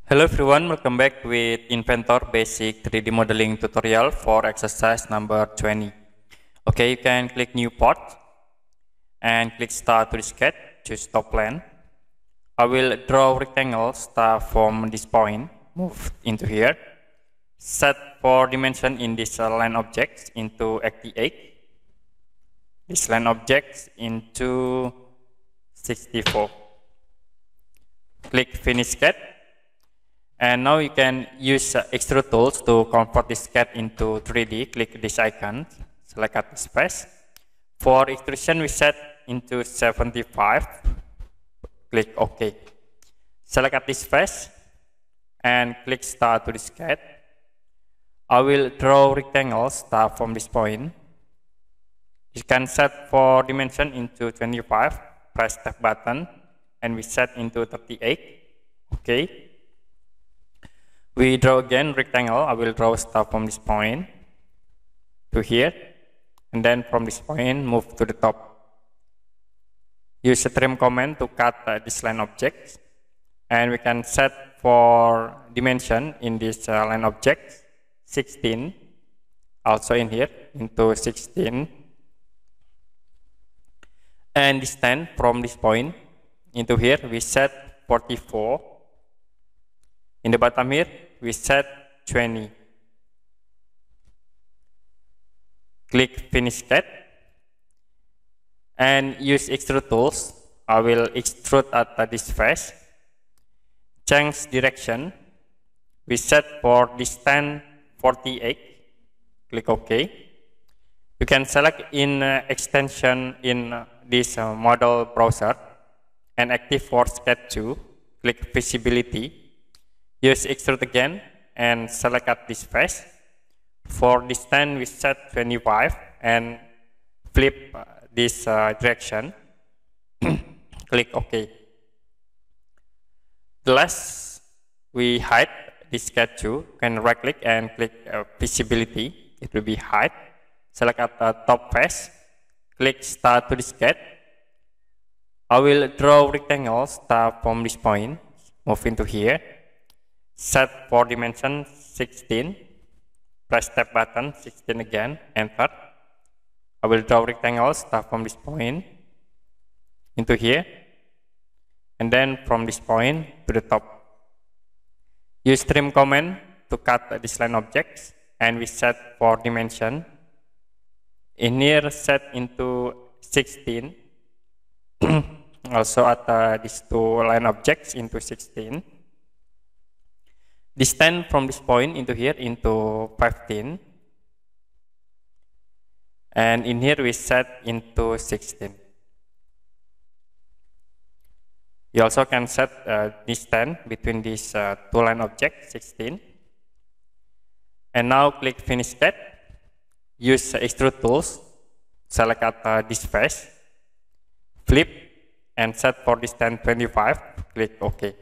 Hello everyone, welcome back with Inventor Basic 3D Modeling tutorial for exercise number 20. Okay, you can click New Part and click Start to Sketch, choose Top Plan. I will draw rectangle start from this point, move into here. Set for dimension in this line objects into 88. This line objects into 64. Click Finish Sketch. And now you can use extrude tools to convert this sketch into 3D. Click this icon, select cut space. For extrusion, we set into 75. Click OK. Select cut this face and click Start to the sketch. I will draw rectangles start from this point. You can set for dimension into 25. Press tab button and we set into 38. OK. We draw again rectangle. I will draw start from this point to here, and then from this point move to the top. Use the trim command to cut this line object, and we can set for dimension in this line object 16. Also in here into 16, and distance from this point into here we set 44. In the bottom here, we set 20. Click Finish Sketch and use extrude tools. I will extrude at this face. Change direction. We set for distance 48. Click OK. You can select in extension in this model browser and active for Sketch 2. Click Visibility. Use extrude again and select at this face. For distance we set 25 and flip this direction. Click OK. The last we hide this sketch 2. Can right click and click visibility. It will be hide. Select at the top face. Click Start to the sketch. I will draw rectangle start from this point. Move into here. Set for dimension 16. Press tab button 16 again. Enter. I will draw rectangle start from this point into here, and then from this point to the top. Use trim command to cut this line objects, and we set for dimension. In here set into 16. Also at these two line objects into 16. Distance from this point into here into 15, and in here we set into 16. You also can set distance between these two line objects 16. And now click Finish Sketch. Use extrude tools. Select at this face. Flip and set for distance 25. Click OK.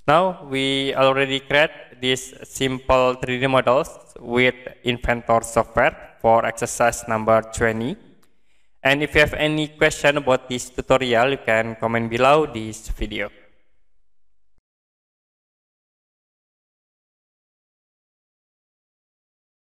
Now we already create these simple 3D models with Inventor software for exercise number 20. And if you have any question about this tutorial, you can comment below this video.